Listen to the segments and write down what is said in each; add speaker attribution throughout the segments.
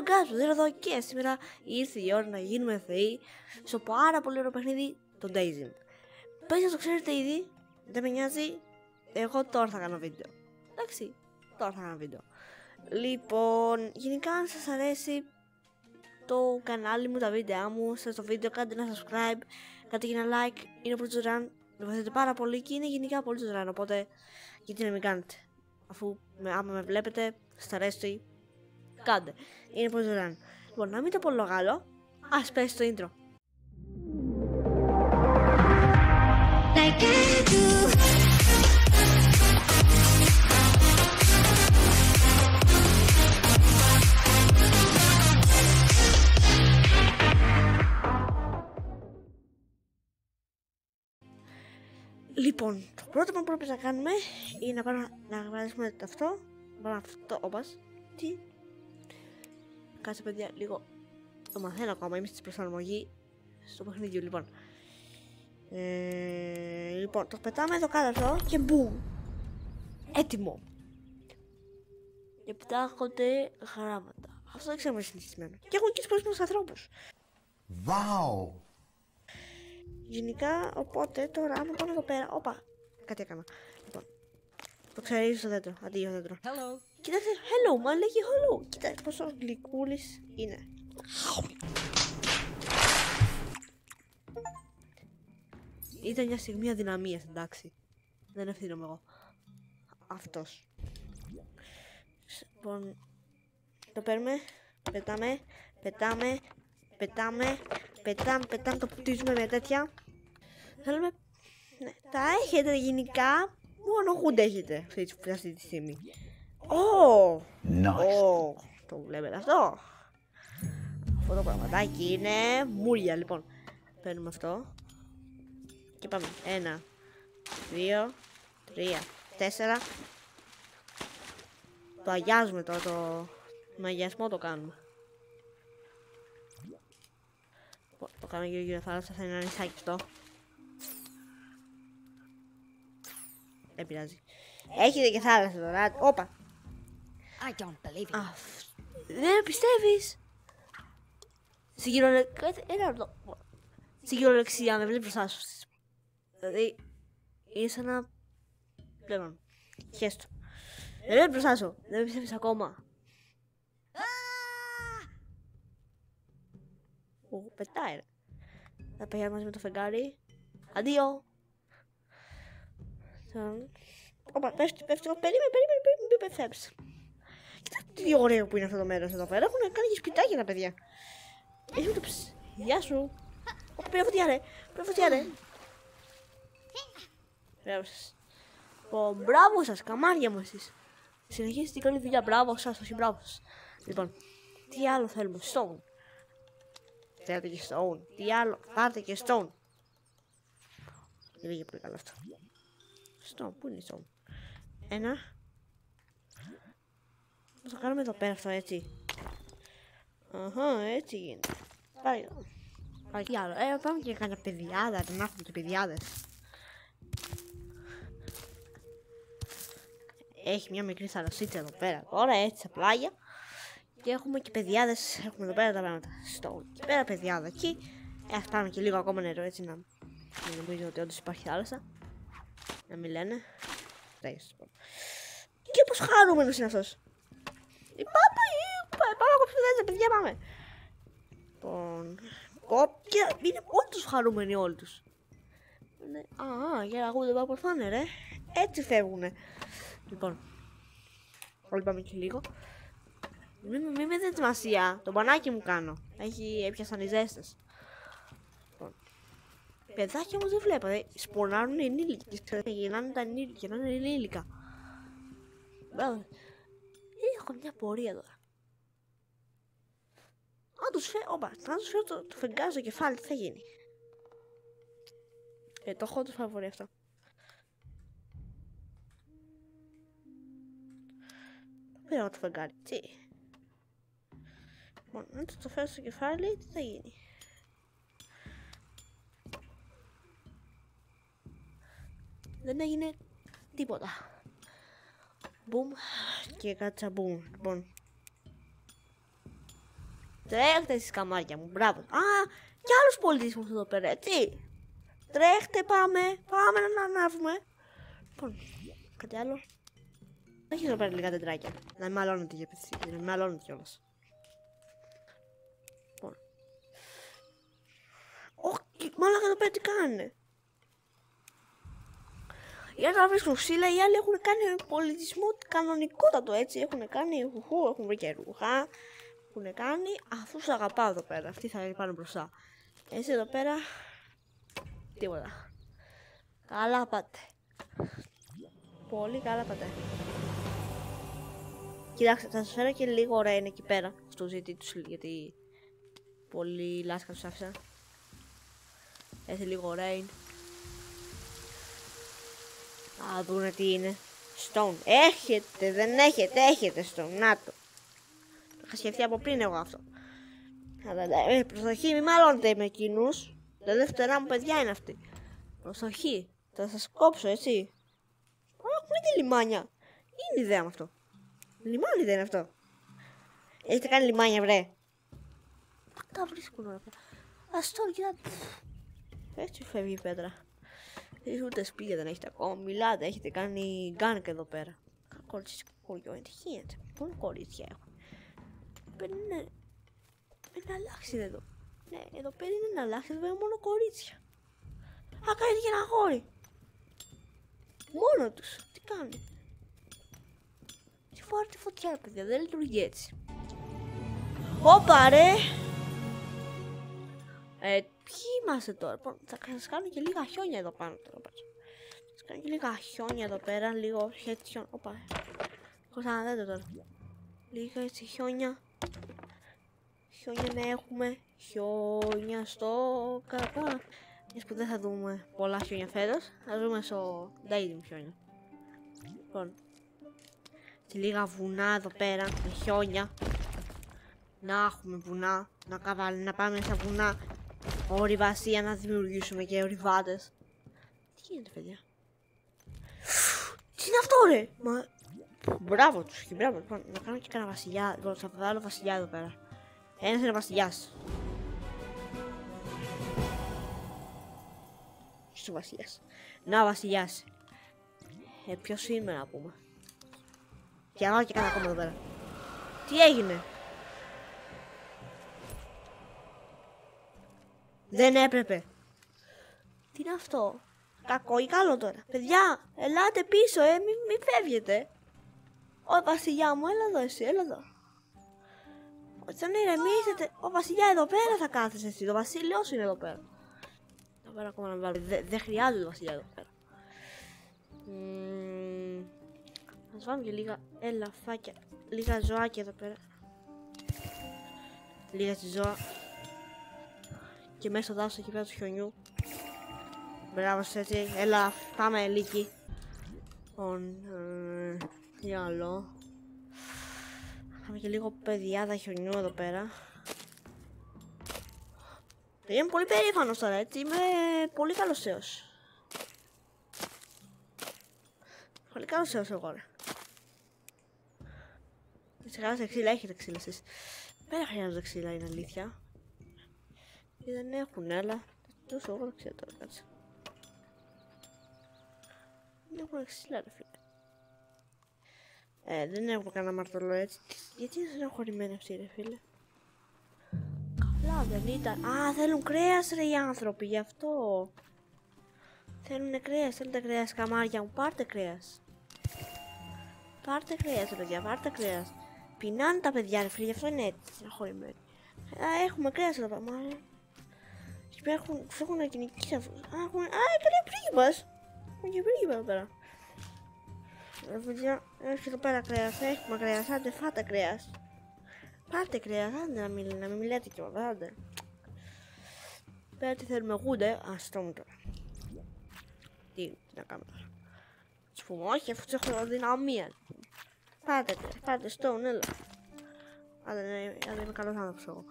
Speaker 1: ο Γκάσπερ, δεν εδώ και σήμερα ήρθε η ώρα να γίνουμε θεοί στο πάρα πολύ ωραίο παιχνίδι, το Daisy. Πες να το ξέρετε ήδη, δεν με νοιάζει, εγώ τώρα θα κάνω βίντεο. Εντάξει, τώρα θα κάνω βίντεο. Λοιπόν, γενικά αν σας αρέσει το κανάλι μου, τα βίντεο μου, στο βίντεο κάντε ένα subscribe, κάντε και ένα like, είναι πολύ ζωντανό, με βοηθάτε πάρα πολύ και είναι γενικά πολύ ζωντανό, οπότε γιατί να μην κάνετε, αφού άμα με βλέπετε, σας αρέσει, κάντε, είναι πολύ ζωντανό. Λοιπόν, να μην το απολογάλω, ας πέσει το intro. Λοιπόν, το πρώτο που πρέπει να κάνουμε είναι να πάμε να βγάλουμε αυτό. Πάμε αυτό, όπας. Τι. Κάτσε παιδιά, λίγο. Το μαθαίνω ακόμα, είμαι στην προσαρμογή στο παιχνίδι, λοιπόν. Λοιπόν, το πετάμε εδώ κάτω αυτό και μπούμ. Έτοιμο. Και πετάγονται γράμματα. Αυτό δεν ξέρω αν είναι συνηθισμένο. Και έχουν και τους πρόσφυγες ανθρώπους.
Speaker 2: Wow!
Speaker 1: Γενικά, οπότε τώρα άμα πάμε εδώ πέρα. Όπα, κάτι έκανα. Λοιπόν, το ξέρεις στο δέντρο. Αντίο δέντρο.
Speaker 3: Hello.
Speaker 1: Κοιτάξτε, hello, μα λέγει hello. Κοιτάξτε πόσο γλυκούλης είναι. Ήταν μια στιγμή αδυναμίας, εντάξει. Δεν ευθύνομαι εγώ. Αυτός. Λοιπόν, το παίρνουμε, πετάμε, το πουτίζουμε με τέτοια. Θέλουμε, ναι, τα έχετε γενικά, μόνο χούντα έχετε αυτή τη στιγμή. Το βλέπετε αυτό. Αυτό το πραγματάκι είναι μούρια, λοιπόν. Παίρνουμε αυτό. Και πάμε, 1, 2, 3, 4. Το αγιάζουμε τώρα, το αγιασμό το κάνουμε. Το κάνουμε γύρω θάλασσα, θα είναι ένα νησάκι αυτό. Δεν πειράζει. Έχετε και θάλασσα τώρα, όπα.
Speaker 3: I don't believe it.
Speaker 1: Δεν πιστεύεις. Στην κυριολεξία με βλέπει μπροστά σου. Δηλαδή, είναι σαν να... Πλέον, χέστο. Δεν βλέπει μπροστά σου, δεν πιστεύεις ακόμα. Πετάει ρε. Θα πάει μαζί με το φεγγάρι. Αντίο. Όπα, πέφτει, περίμενε, μην πεθέψει. Κοιτάξτε τι ωραίο που είναι αυτό το μέρος εδώ πέρα. Έχουν κάνει και σπιτάκια τα παιδιά. Έχει το ψ. Γεια σου. Πήρε φωτιά ρε. Μπράβο σας. Μπράβο σας, καμάρια μου εσείς. Συνεχίστε την καλή δουλειά, μπράβο σας, όχι μπράβο σας. Λοιπόν, τι άλλο θέλουμε, stone. Θέλετε και stone, τι άλλο, πάρτε και stone. Λίγε πολύ καλά αυτό. Stone, πού είναι η stone. Ένα. Θα κάνουμε εδώ πέρα αυτό έτσι. Αχα, έτσι γίνεται. Πάει. Τι άλλο, πάμε και κάνα παιδιάδα, να έχουμε και παιδιάδες. Έχει μια μικρή θαλασσίτσα εδώ πέρα τώρα, έτσι στα πλάγια. Και έχουμε και παιδιάδες, έχουμε εδώ πέρα τα πράγματα. Στο εκεί πέρα παιδιάδα εκεί. Ας πάμε και λίγο ακόμα νερό έτσι να μην νομίζω ότι όντως υπάρχει θάλασσα. Να μην λένε. Και πως χαρούμενος είναι αυτός. Πάμε από ψηφιδέζα, παιδιά, πάμε. Λοιπόν, είναι όντως χαρούμενοι όλοι τους. Για να ακούγονται πάνω πορθάνε ρε. Έτσι φεύγουνε. Λοιπόν, όλοι πάμε και λίγο. Μην με δείτε σημασία, το μπανάκι μου κάνω. Έπιασαν οι ζέστες. Λοιπόν, παιδάκια όμως δεν βλέπω, σπονάρουν οι ενήλικες. Γυρνάνε τα ενήλικα. Μπράβο. Έχω μια πορεία τώρα. Αν τους φέρω το φεγγάρι στο κεφάλι, τι θα γίνει. Το έχω το φαβορεί αυτό. Πήρα το φεγγάρι, τι. Λοιπόν, αν το φέρω στο κεφάλι, τι θα γίνει. Δεν έγινε τίποτα. Μπουμ και κάτσα μπουμ. Λοιπόν, Τρέχτε εσείς καμάρια μου, μπράβο. Α, κι άλλους πολιτισμούς εδώ πέρα, έτσι. Τρέχτε, πάμε να ανάβουμε. Λοιπόν, κάτι άλλο. Έχει εδώ πέρα λίγα τεντράκια. Να μην μαλώνετε για παιδιά, να μην μαλώνετε κιόλας. Λοιπόν. Όχι, μάλλον εδώ πέρα τι κάνουνε. Οι άλλοι βρίσκουν ξύλα, οι άλλοι έχουν κάνει πολιτισμό κανονικότατο, έτσι. Έχουν κάνει χουχού, έχουν βρει και ρούχα. Έχουν κάνει, αυτούς αγαπάω εδώ πέρα. Αυτοί θα πάνε μπροστά. Έτσι εδώ πέρα. Τίποτα. Καλά πάτε. Πολύ καλά πάτε. Κοιτάξτε, θα σας φέρω και λίγο ωραία είναι εκεί πέρα. Στο ζήτη τους, γιατί πολύ λάσκα τους άφησα. Έτσι λίγο ωραία είναι. Α, δούνε τι είναι. Stone. Έχετε, δεν έχετε, έχετε stone. Να το. Το είχα σκεφτεί από πριν εγώ αυτό. Αλλά προσοχή, μην μαλώνετε με εκείνους. Τα δεύτερά μου παιδιά είναι αυτοί. Προσοχή. Θα σας κόψω, έτσι. Έχουμε τη λιμάνια. Είναι ιδέα με αυτό. Λιμάνι δεν είναι αυτό. Έχετε κάνει λιμάνια, βρε. Πού τα βρίσκουν όλα αυτά. Ας τώρα κοιτάτε. Έτσι φεύγει η πέτρα. Ούτε σπίτια δεν έχετε ακόμα. Μιλάτε, έχετε κάνει γκάνικα εδώ πέρα. Κορίτσια χωριό είναι. Τι γίνεται. Μόνο κορίτσια έχουν. Πρέπει να αλλάξει εδώ. Ναι, εδώ πέρα είναι να αλλάξει. Εδώ πέρα μόνο κορίτσια. Α, κάνει και ένα αγόρι. Μόνο τους. Τι κάνει. Τι φορά τη φωτιά, παιδιά. Δεν λειτουργεί έτσι. Όπα ρε. Ποιοι είμαστε τώρα. Θα σας κάνω και λίγα χιόνια εδώ πάνω. Θα σας κάνω και λίγα χιόνια εδώ πέρα. Λίγο χιόνια. Όπα. Πώς να δείτε τώρα. Λίγα έτσι χιόνια. Χιόνια να έχουμε. Χιόνια στο κακά. Μιας που δεν θα δούμε πολλά χιόνια φέτος. Θα δούμε στο dating χιόνια. Λοιπόν. Και λίγα βουνά εδώ πέρα. Με χιόνια. Να έχουμε βουνά. Να πάμε στα βουνά. Ορειβασία να δημιουργήσουμε και ορειβάτες. Τι γίνεται, παιδιά. Τι είναι αυτό, ρε. Μα... Μπράβο τους και μπράβο. Λοιπόν, να κάνω και κανένα βασιλιά. Λοιπόν, θα βάλω βασιλιά εδώ πέρα. Ένας είναι βασιλιάς. Ποιος είναι βασιλιάς. Να, βασιλιάς. Ποιος είναι να πούμε. Και να βάλω και κανένα ακόμα εδώ πέρα. Τι έγινε. Δεν έπρεπε. Τι είναι αυτό. Κακό ή καλό τώρα. Παιδιά, ελάτε πίσω, μην φεύγετε. Ω βασιλιά μου, έλα εδώ εσύ, έλα εδώ. Όταν ηρεμήσετε, ο βασιλιά εδώ πέρα θα κάθεσαι εσύ. Το βασίλειος είναι εδώ πέρα. Εδώ πέρα ακόμα να βάλω. Δεν χρειάζεται το βασιλιά εδώ πέρα. Ας βάλουμε και λίγα ελαφάκια. Λίγα ζωάκια εδώ πέρα. Λίγα ζώα. Και μέσα στο δάσος εκεί πέρα του χιονιού. Μπράβο σας, έτσι. Έλα, πάμε Λίκη. Τι άλλο. Είχαμε και λίγο παιδιάδα χιονιού εδώ πέρα. Είμαι πολύ περήφανος τώρα, έτσι. Είμαι πολύ καλός έως. Πολύ καλός έως εγώ, ρε. Ξεχάσατε ξύλα, έχετε ξύλα εσείς. Δεν χρειάζονται ξύλα, είναι αλήθεια. Και δεν έχουν, αλλά τόσο εγώ δεν ξέρω τώρα, κάτσε. Δεν έχουν ξύλα, ρε φίλε. Δεν έχουν κανένα μαρτωλό έτσι. Γιατί δεν είναι χωρημένοι αυτοί, ρε φίλε. Καλά δεν ήταν. Α, θέλουν κρέας ρε οι άνθρωποι, γι' αυτό. Θέλουνε κρέας, θέλετε κρέας καμάρια μου, πάρτε κρέας. Πάρτε κρέας ρε παιδιά, πάρτε κρέας. Πεινάνε τα παιδιά ρε φίλε, γι' αυτό είναι έτσι, στεναχωρημένοι. Έχουμε κρέας εδώ πέρα. Έχουν κοινικείς αυτούς. Έκανε πρίγκιπας. Έχουν και πρίγκιπα εδώ πέρα. Παιδιά, έχει εδώ πέρα κρέας. Έχουμε κρέας. Άντε, φάτε κρέας. Πάρτε κρέας. Άντε να μην μιλάτε κιόλας. Άντε. Πέρα τι θέλουμε γούντε. Ας τρώμε τώρα. Τι να κάνουμε τώρα. Τους πούμε όχι αφού τους έχω δυναμία. Πάτε κρέας. Πάτε στόν, έλα. Άντε είμαι καλός άνθρωπος εγώ.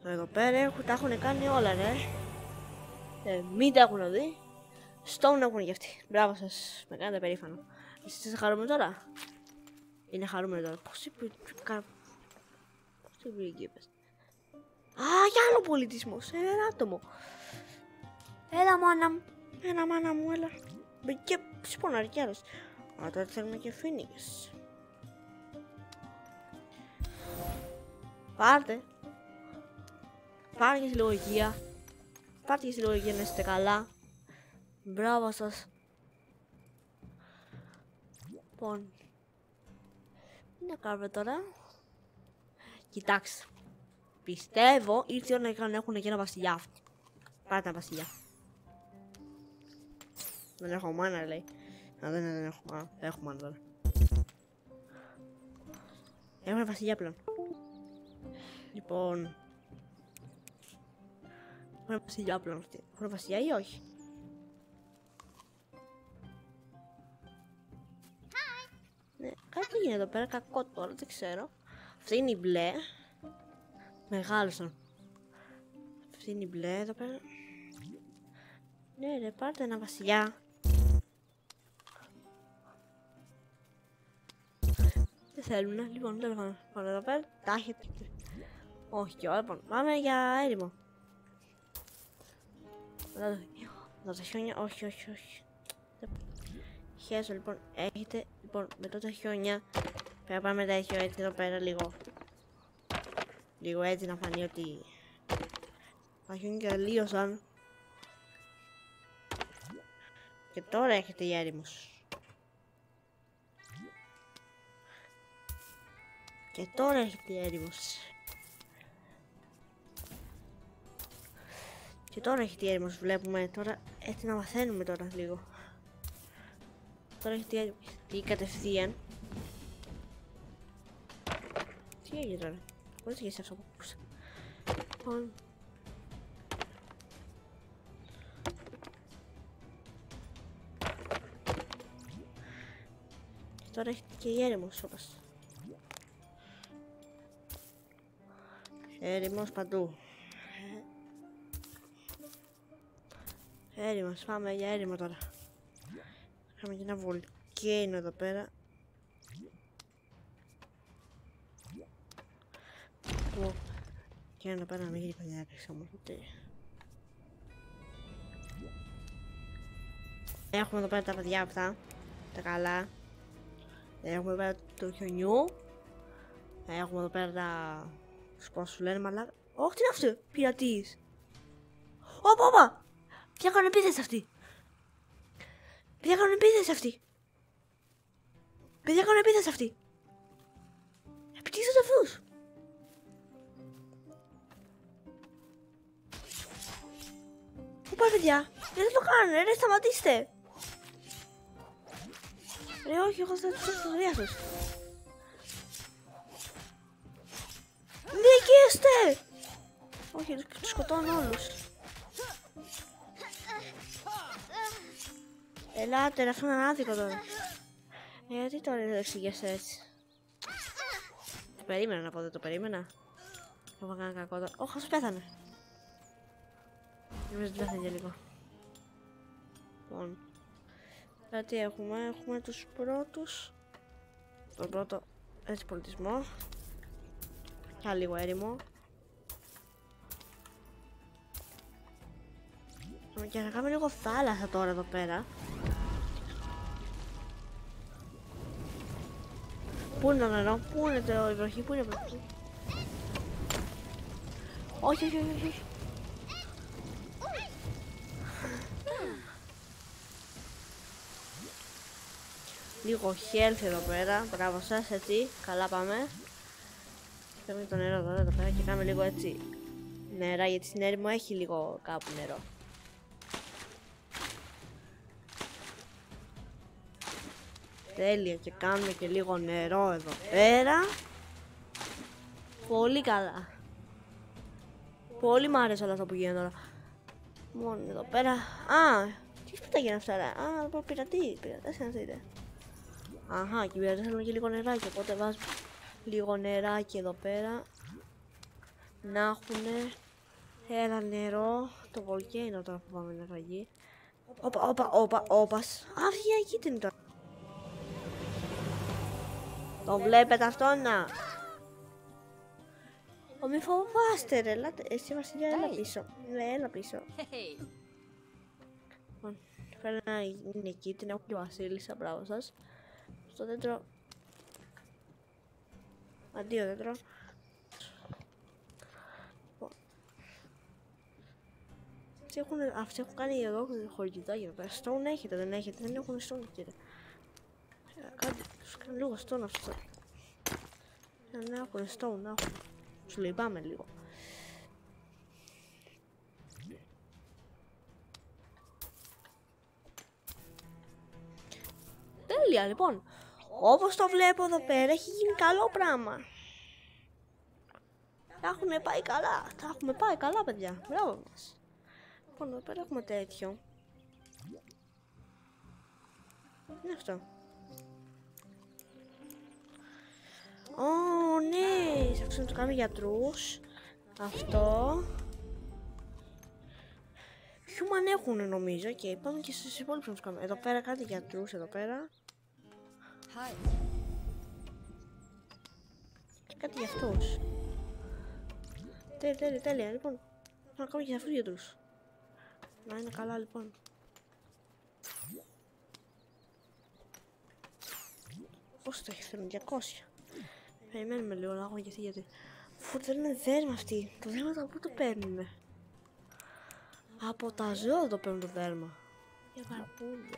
Speaker 1: Εδώ πέρα τα έχουν κάνει όλα, ρε. Μην τα έχουν δει. Stone έχουν γι' αυτοί. Μπράβο σας. Με κάνετε περήφανο. Εσείς είστε χαρούμενοι τώρα. Είναι χαρούμενοι τώρα. Πώς είπε πρίγκιπες. κι άλλο πολιτισμό. Σε ένα άτομο. Έλα, μάνα μου. Έλα, μάνα μου, έλα. Και σπονάρει κι άλλος. Α, τώρα θέλουμε και φοίνικες. Πάρτε. Πάρτε και συλλογικία. Πάρτε και συλλογικία να είστε καλά. Μπράβο σας. Λοιπόν. Τι να κάνουμε τώρα. Κοιτάξτε. Πιστεύω ήρθε η ώρα να έχουν και ένα βασιλιά. Πάρτε ένα βασιλιά. Δεν έχω μάνα, λέει. Α, δεν έχω μάνα. Δεν έχω μάνα τώρα. Έχουμε βασιλιά πλέον. Λοιπόν. Έχουμε βασιλιά πλέον. Έχουμε βασιλιά ή όχι. Ναι, κάτι γίνεται εδώ πέρα. Κακό τώρα, δεν ξέρω. Αυτή είναι η μπλε. Μεγάλωσαν. Αυτή είναι η μπλε εδώ πέρα. Ναι, ρε, πάρτε ένα βασιλιά. Δεν θέλουνε, λοιπόν, δεν πάμε. Πάμε εδώ πέρα, τα έχετε. Όχι και όλα, λοιπόν, πάμε για έρημο. Εδώ τα χιόνια, όχι. Χέσω, λοιπόν, έχετε, λοιπόν, μετά τα χιόνια. Πρέπει να πάμε τέτοιο έτσι εδώ πέρα λίγο. Λίγο έτσι να φανεί ότι τα χιόνια τελείωσαν. Και τώρα έχετε η έρημος. Και τώρα έχετε η έρημος. Και τώρα έχετε η έρημος, βλέπουμε τώρα. Έτσι να μαθαίνουμε τώρα λίγο. Τώρα έχετε η έρημος. Τι κατευθείαν. Τι έγινε τώρα. Πώς έγινε αυτό που ακούσα. Λοιπόν. Και τώρα έχετε και η έρημος όπως. Έρημος παντού. Έρημος, πάμε για έρημο τώρα. Είχαμε και ένα βολκάνο εδώ πέρα. Και εδώ πέρα να μην γίνει καμιά άκρη όμως. Έχουμε εδώ πέρα τα παιδιά αυτά. Τα καλά. Έχουμε εδώ πέρα το χιονιού. Έχουμε εδώ πέρα τα... Πώς σου λένε μαλάκα. Όχι, τι είναι αυτό, πειρατής. Όπα! Ποια κάνουν επίθεση αυτή. Παιδιά κάνουν επίθεση αυτή. Επιτύσσονται αυτούς. Πού πάει παιδιά. Δεν το κάνουν, ρε, σταματήστε. Ρε, όχι, έχω σταματήσει την ιστορία σας. Νικήστε! Όχι, τους σκοτώνω όλους. Ελάτε, ρε, αυτό είναι άδικο τώρα. Γιατί τώρα δεν το εξηγέσαι έτσι. Το περίμενα να πω, δεν το περίμενα. Έχω κάνει κακό τώρα. Όχι, αυτός πέθανε. Νομίζω ότι πέθανε για λίγο. Λοιπόν. Τι έχουμε τους πρώτους. Τον πρώτο έτσι πολιτισμό. Και λίγο έρημο. Και θα κάνουμε λίγο θάλασσα τώρα εδώ πέρα. Πού είναι το νερό, πού είναι η βροχή, πού είναι η βροχή. Όχι. Λίγο health εδώ πέρα, μπράβο σας, έτσι, καλά πάμε. Κάνουμε το νερό εδώ πέρα και κάνουμε λίγο έτσι νερά, γιατί στην έρημο έχει λίγο κάπου νερό. Τέλεια, και κάνουμε και λίγο νερό εδώ πέρα. Πολύ καλά. Πολύ μ' άρεσε όλο αυτό που γίνεται τώρα. Μόνο εδώ πέρα. Α, τι τα γίνει αυτά, ρε. Α, πειρατές να δείτε. Αχα, και οι πειρατές θέλουν και λίγο νεράκι, οπότε βάζουμε λίγο νεράκι εδώ πέρα. Να έχουνε ένα νερό. Το βολκάνο τώρα που πάμε να φαγεί. Όπα. Άφηγε εκεί την τώρα. Το βλέπετε αυτό, να. Μη φοβάστε ρε, ελάτε. Εσύ Βασιλιά, έλα πίσω. Έλα πίσω.
Speaker 3: Hey.
Speaker 1: Λοιπόν, φέρε να είναι εκεί, την έχω και Βασίλισσα, μπράβο σας. Στο δέντρο. Αντίο δέντρο. Αυτοί έχουν κάνει εδώ χωριτιδάκια εδώ πέρα. Stone έχετε, δεν έχετε, δεν έχουν stone κύριε. Κάντε, τους κάνω λίγο stone αυτό. Να έχουν stone, να έχουν. Τους λυπάμαι λίγο. Τέλεια λοιπόν. Όπως το βλέπω εδώ πέρα έχει γίνει καλό πράγμα. Τα έχουμε πάει καλά. Τα έχουμε πάει καλά παιδιά. Μπράβο μας. Λοιπόν εδώ πέρα έχουμε τέτοιο. Είναι αυτό. Ω ναι. Θα να το κάνουμε γιατρούς. Αυτό. Human έχουν νομίζω και πάμε και στους υπόλοιπους να τους κάνουμε. Εδώ πέρα κάτι γιατρούς εδώ πέρα.
Speaker 3: Hi.
Speaker 1: Και κάτι για αυτούς. Τέλεια. Λοιπόν, να κάνουμε και για αυτούς γιατρούς. Να είναι καλά λοιπόν. Πόσο το έχει φέρουν, 200. Περιμένουμε λίγο να έχουμε γιατί. Αφού δεν είναι δέρμα αυτή. Το δέρμα από πού το παίρνουνε. Από τα ζώα το παίρνουν το δέρμα. Για παραπούλες.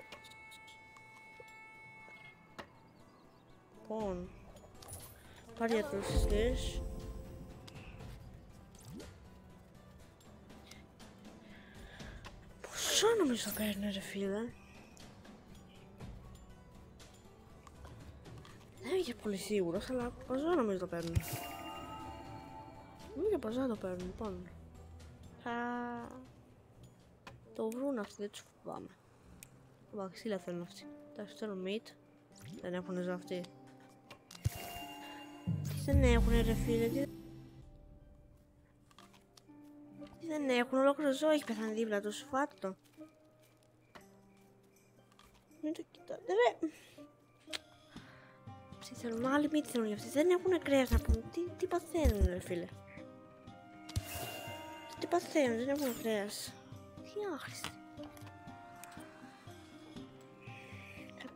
Speaker 1: Λοιπόν. Πάρει γιατρούς εσείς. Πόσο νομίζω το παίρνει ρε φίλε. Δεν είμαι και πολύ σίγουρος, αλλά πόσο νομίζω το παίρνει. Μην και πόσο το παίρνει, λοιπόν. Θα το βρουν αυτοί, δεν τους φοβάμαι. Βαξίλα θέλουν αυτοί. Τα θέλουν meat. Δεν έχουν ζω αυτοί. Τι δεν έχουνε ρε φίλε, τι δεν έχουν, ολόκληρο ζώο έχει πεθάνει δίπλα τους, φάτε το. Μην το κοιτάτε ρε. Αυτοί θέλουν, άλλοι μύτη θέλουν για αυτοί, δεν έχουν κρέας να πούμε, τι παθαίνουν ρε φίλε. Τι παθαίνουν, δεν έχουν κρέας. Τι άχρηστη.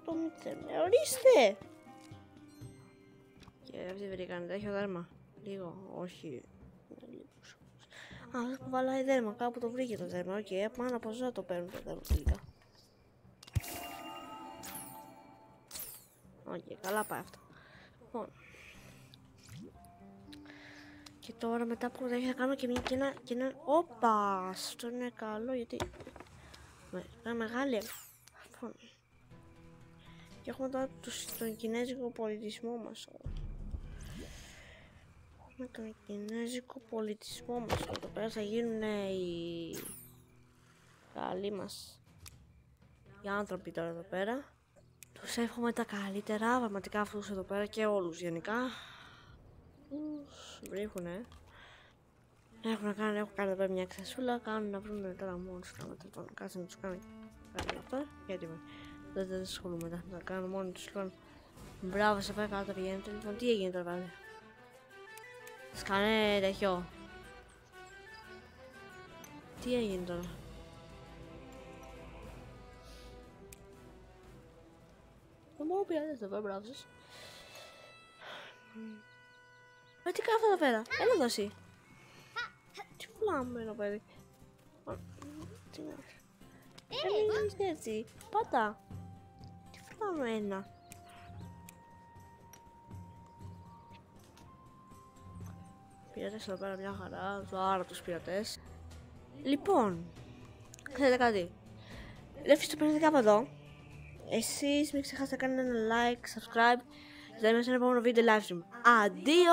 Speaker 1: 100 μύτη θέλουν, ορίστε. Και αυτοί βρήκανε, έχει ο δέρμα. Λίγο, όχι. Α, αυτός που βαλάει δέρμα, κάπου το βρήκε το δέρμα. Οκ, πάνω από ζώα το παίρνουν το δέρμα τελικά. Οκ, καλά πάει αυτό. Λοιπόν. Και τώρα μετά από τα θα κάνουμε και ένα... Όπα! Αυτό είναι καλό γιατί... Ένα μεγάλη... Λοιπόν. Και έχουμε τώρα τον κινέζικο πολιτισμό μας. Με τον κινέζικο πολιτισμό μας εδώ πέρα θα γίνουν οι καλοί μας οι άνθρωποι τώρα εδώ πέρα. Τους εύχομαι τα καλύτερα, πραγματικά αυτούς εδώ πέρα και όλους γενικά. Τους βρίσκουνε. Έχουν κάνει εδώ πέρα μια εξασούλα, κάνουν να βρουν τώρα μόνος τους. Κάτσε να τους κάνω κάτι αυτό, γιατί δεν ασχολούμαι μετά, να κάνουν μόνοι τους λοιπόν. Μπράβο, σε πάει κάτω πηγαίνετε, λοιπόν τι έγινε τώρα πάλι. Σκάνε τέτοιο. Τι έγινε τώρα. Δεν μπορώ πειράζει εδώ πέρα, μπράβο σας. Τι κάνω εδώ πέρα, έλα εδώ εσύ. Τι φλάμπε εδώ παιδί. Τι να μην είσαι έτσι, πάτα. Τι φλάμπε ένα. Πειρατές εδώ πέρα μια χαρά, άρα τους πειρατές. Λοιπόν, ξέρετε κάτι. Λεύκεις το παιχνίδι κάπου εδώ. Εσείς μην ξεχάσετε να κάνετε ένα like, subscribe. Θα δούμε σε ένα επόμενο βίντεο live stream. Αντίο!